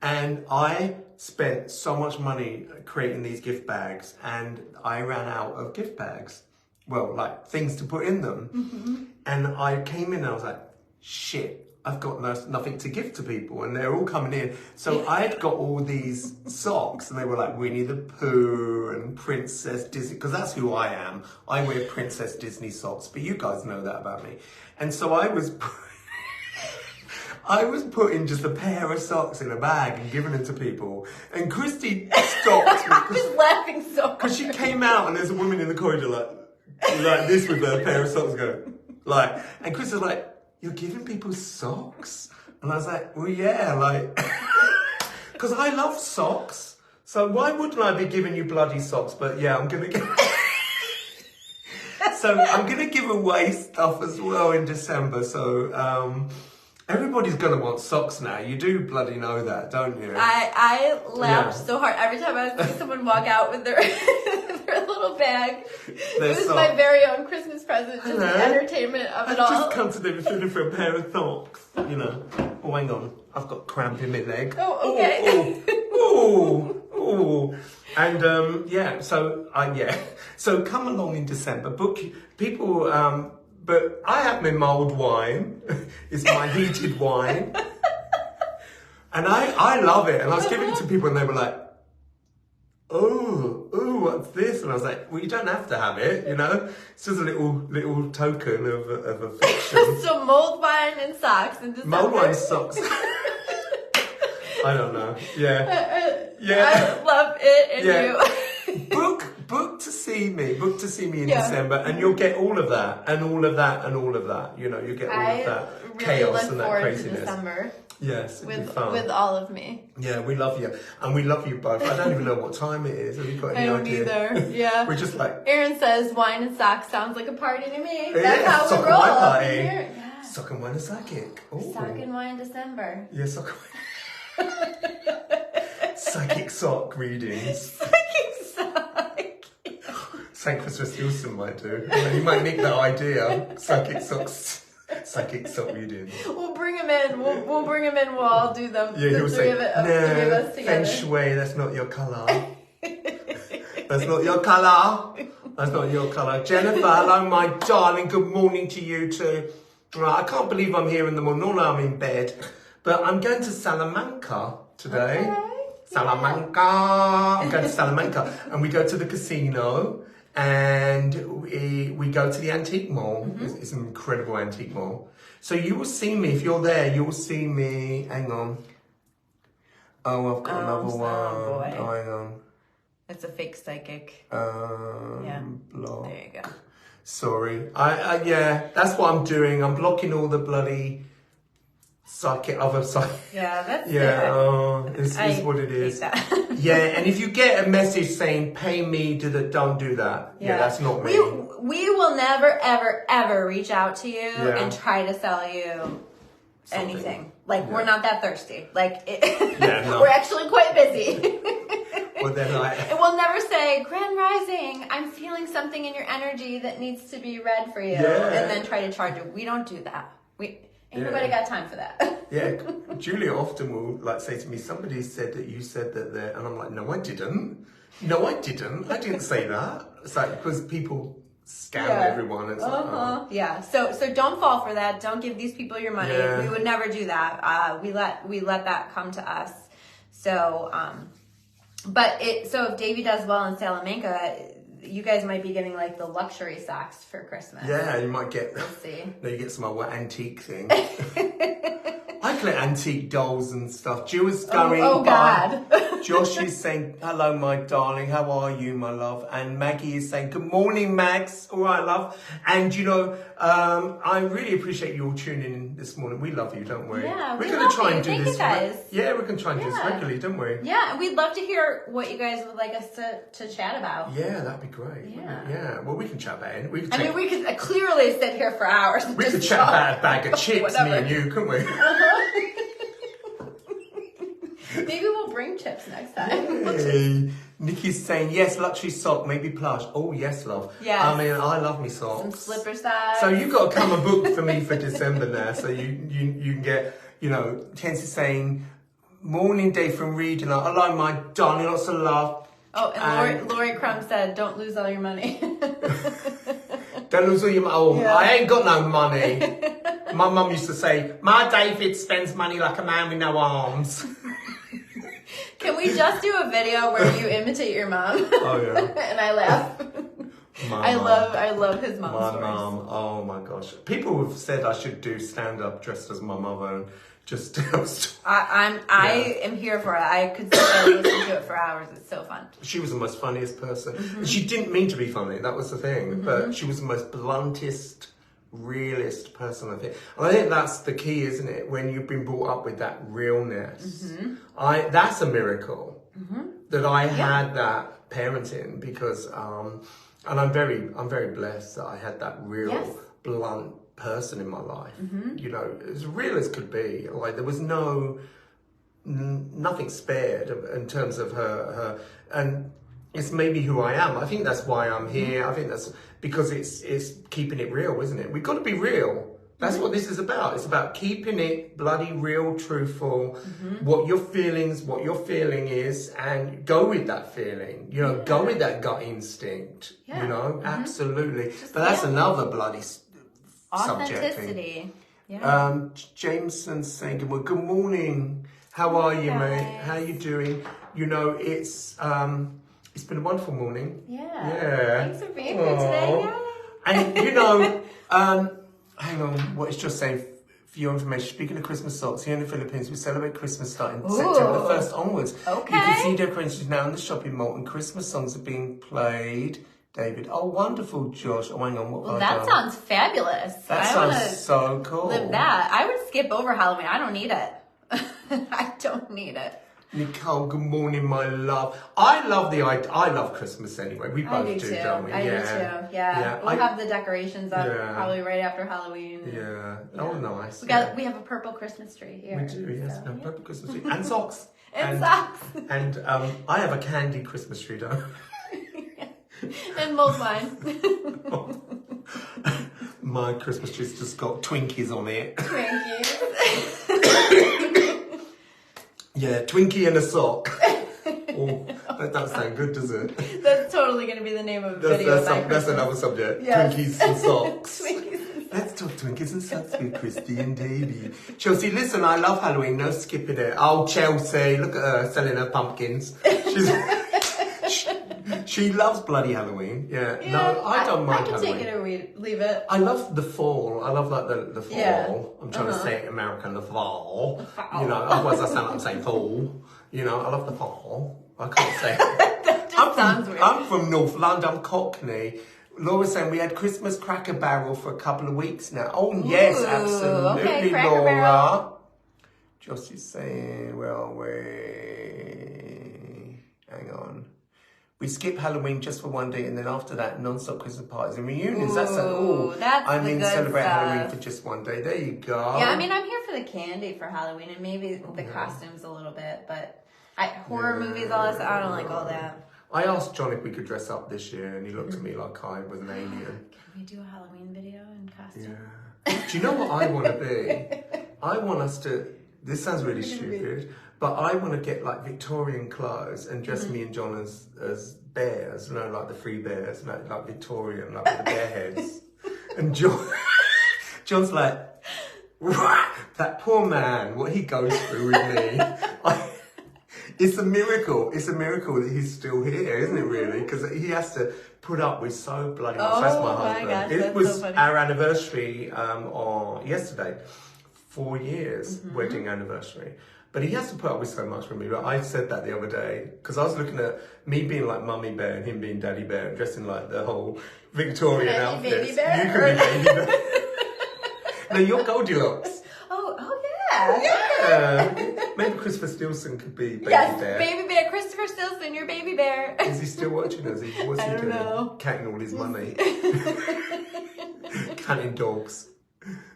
And I spent so much money creating these gift bags, and I ran out of gift bags. Well, like things to put in them. And I came in and I was like, shit. I've got nothing to give to people, and they're all coming in. So I had got all these socks, and they were like Winnie the Pooh and Princess Disney, because that's who I am. I wear Princess Disney socks, but you guys know that about me. And so I was putting just a pair of socks in a bag and giving it to people. And Christy stopped me. I was laughing so hard. Because she came out, and there's a woman in the corridor like this with her pair of socks going, and Chris was like, you're giving people socks? And I was like, well, yeah, because I love socks. So why wouldn't I be giving you bloody socks? But yeah, I'm going to get... So I'm going to give away stuff as well in December. So everybody's going to want socks now. You do bloody know that, don't you? I laughed so hard every time I see someone walk out with their their little bag. It was socks. my very own Christmas present, just the entertainment of it all. Just come to them with a pair of socks, you know. Oh, hang on. I've got cramp in my leg. Oh, okay. Oh. And so come along in December. Book people. But I have my mulled wine. It's my heated wine, and I love it. And I was giving it to people, and they were like, "Oh, what's this?" And I was like, "Well, you don't have to have it, you know. It's just a little token of affection." So mulled wine and socks in December. Mulled wine socks. I don't know. Yeah. I love it and you. Book to see me. Book to see me in December, and you'll get all of that, and all of that, and all of that. You know, you get all of that really chaos and that craziness. To December. Yes, it'll be fun. With all of me. Yeah, we love you, and we love you both. I don't even know what time it is. Have you got any idea? I don't either. Yeah. We're just like. Aaron says wine and socks sounds like a party to me. Yeah, That's how sock we roll and wine up party. in here. Yeah. Sock and wine and psychic. Ooh. Sock and wine December. Yeah, sock and wine. Psychic sock readings. Psychic sock. St. Christopher Stilson might do. You might nick that idea. Psychic sock readings. We'll bring him in. We'll bring him in. We'll all do them. Yeah, he'll say, three of us together. Feng Shui, that's not your colour. That's not your colour. That's not your colour. Jennifer, hello, my darling. Good morning to you too. Right, I can't believe I'm here in the morning. Normally I'm in bed. But I'm going to Salamanca today. Okay. Salamanca. I'm going to Salamanca. And we go to the casino. And we go to the antique mall. Mm-hmm. It's an incredible antique mall. So you will see me, if you're there, you will see me. Hang on. Oh, I've got another one. Boy. Oh, hang on. It's a fake psychic. Block. There you go. Sorry. Yeah, that's what I'm doing. I'm blocking all the bloody other psychic. Yeah, that's it is what it is. Yeah, and if you get a message saying pay me, don't do that. Yeah, that's not me. We will never ever ever reach out to you and try to sell you anything. Like we're not that thirsty. Like we're actually quite busy. Well, then and we'll never say, Grand Rising, I'm feeling something in your energy that needs to be read for you, and then try to charge you. We don't do that. Ain't nobody got time for that. Yeah, Julia often will say to me, somebody said that you said that they're, and I'm like, no, I didn't. I didn't say that. It's like, because people scam everyone. It's Yeah, so don't fall for that. Don't give these people your money. We would never do that. We let that come to us. So, so if Davey does well in Salamanca, you guys might be getting the luxury socks for Christmas. Yeah, you might get. We'll see. No, you get some other antique thing. I collect antique dolls and stuff. Jill is going. Oh God. Josh is saying, hello, my darling. How are you, my love? And Maggie is saying, good morning, Mags. All right, love. And, I really appreciate you all tuning in this morning. We love you, don't we? Yeah, we're going to try and do Thank this. You guys. Yeah, we're going to try and do this regularly, don't we? Yeah, and we'd love to hear what you guys would like us to chat about. Yeah, that'd be great. Yeah. Well, we can chat about it. We could clearly sit here for hours. We could chat about a bag of chips, me and you, couldn't we? Maybe we'll bring chips next time. Hey. Nikki's saying, yes, luxury sock, maybe plush. Oh, yes, love. Yes. I mean, I love me socks. Some slipper size. So you've got to come and book for me for December now. So you can get, Tensi saying, morning day from reading. Hello, my darling, lots of love. Oh, and Lori Crumb said, don't lose all your money. Don't lose all your money. Oh, yeah. I ain't got no money. My mum used to say, my David spends money like a man with no arms. Can we just do a video where you imitate your mom? Oh yeah. And I laugh. I love his mom's My voice. mum. Oh my gosh. People have said I should do stand up dressed as my mother and just tell stories. I am here for it. I could sit there and listen to it for hours. It's so fun. She was the most funniest person. Mm-hmm. She didn't mean to be funny. That was the thing. Mm-hmm. But she was the most bluntest, realist person, I think. And I think that's the key, isn't it? When you've been brought up with that realness. Mm-hmm. That's a miracle that I had that parenting, because And I'm very blessed that I had that real blunt person in my life. You know, as real as could be. Like there was nothing spared in terms of her, and it's maybe who I am. I think that's why I'm here. I think that's because it's keeping it real, isn't it? We've got to be real. That's what this is about. It's about keeping it bloody real, truthful, what your feeling is, and go with that feeling. You know, go with that gut instinct. You know, absolutely. But that's another bloody authenticity. Subject. Jameson's saying, good morning. How are you, mate? How you doing? You know, it's been a wonderful morning. Yeah. Thanks for being here today. Yay. And you know, hang on, what it's just saying for your information. Speaking of Christmas socks, here in the Philippines, we celebrate Christmas starting September the 1st onwards. Okay. You can see decorations now in the shopping mall, and Christmas songs are being played. David, oh wonderful, Josh. Oh, hang on, what have I done? That sounds fabulous. That sounds so cool. Live that. I would skip over Halloween. I don't need it. I don't need it. Nicole, good morning, my love. I love Christmas anyway. We both do, don't we? I do too. Yeah. We'll have the decorations up probably right after Halloween. Yeah. Oh, nice. We have a purple Christmas tree here. We do, yes. So, purple Christmas tree. And socks. and socks. And I have a candy Christmas tree, don't I? And mold mine. My Christmas tree's just got Twinkies on it. Twinkies. Yeah, Twinkie and a sock. Oh, that doesn't sound good, does it? That's totally going to be the name of a video. That's another subject. Yes. Twinkies and socks. Twinkies and socks. Let's talk Twinkies and socks with Christy and Davey. Chelsea, listen, I love Halloween. No skipping it. Oh, Chelsea, look at her selling her pumpkins. She loves bloody Halloween. Yeah. No, I don't mind Halloween. I can take it or leave it. I love the fall. I love like the fall. Yeah. I'm trying to say it American, the fall. The fall. You know, otherwise I sound like I'm saying fall. You know, I love the fall. I can't say it. That just sounds weird. I'm from North London. I'm Cockney. Laura's saying we had Christmas Cracker Barrel for a couple of weeks now. Oh, yes, absolutely, okay, Laura. Barrel. Josh is saying, well, hang on. We skip Halloween just for one day, and then after that, non-stop Christmas parties and reunions. That's celebrate Halloween for just one day. There you go. Yeah, I mean, I'm here for the candy for Halloween and maybe the costumes a little bit, but horror movies, all that. I don't like all that. I asked John if we could dress up this year, and he looked at me like I was an alien. Can we do a Halloween video in costume? Yeah. Do you know what I want to be? I want us to. This sounds really stupid. But I want to get like Victorian clothes and dress me and John as bears, you know, like the three bears, like Victorian, like with the bear heads. And John's like, that poor man, what he goes through with me. It's a miracle. It's a miracle that he's still here, isn't it really? Because he has to put up with so bloody much. That's my husband. Gosh, it was so our anniversary on yesterday. 4 years wedding anniversary. But he has to put up with so much from me. But I said that the other day, because I was looking at me being like Mummy Bear and him being Daddy Bear, and dressed in like the whole Victorian outfits. Baby Bear? You could be Baby Bear. No, you're Goldilocks. Oh yeah. Yeah. Maybe Christopher Stilson could be Baby Bear. Baby Bear. Christopher Stilson, you're Baby Bear. Is he still watching us? What's he doing? Know. Counting all his money. Counting dogs.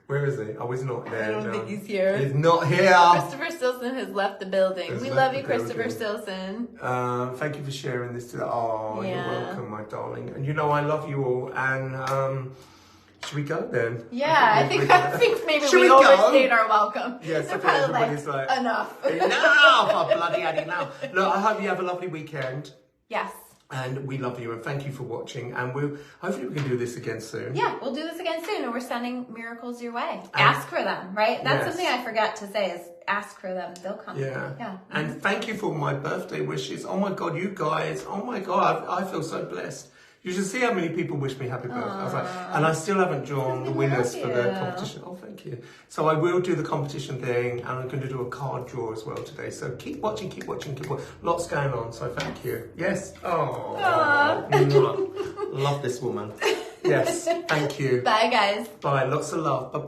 Where is he? Oh, he's not there. I don't think he's here. He's not here. Christopher Stilson has left the building. We love you, Christopher Stilson. Thank you for sharing this today. Oh, you're welcome, my darling. And you know I love you all. And should we go then? Yeah, I think maybe we overstayed our welcome. Yeah, so everybody's like, enough. Enough! Oh, bloody hell, now. Look, I hope you have a lovely weekend. Yes. And we love you and thank you for watching. And hopefully we can do this again soon. Yeah, we'll do this again soon. And we're sending miracles your way. Ask for them, right? That's something I forgot to say is ask for them. They'll come. Yeah. And thank you for my birthday wishes. Oh my God, you guys. Oh my God, I feel so blessed. You should see how many people wish me happy birthday. I was like, and I still haven't drawn the winners for the competition. Oh, thank you. So I will do the competition thing, and I'm going to do a card draw as well today. So keep watching, keep watching, keep watching. Lots going on, so thank you. Yes. Oh, love this woman. Yes, thank you. Bye, guys. Bye. Lots of love. Bye.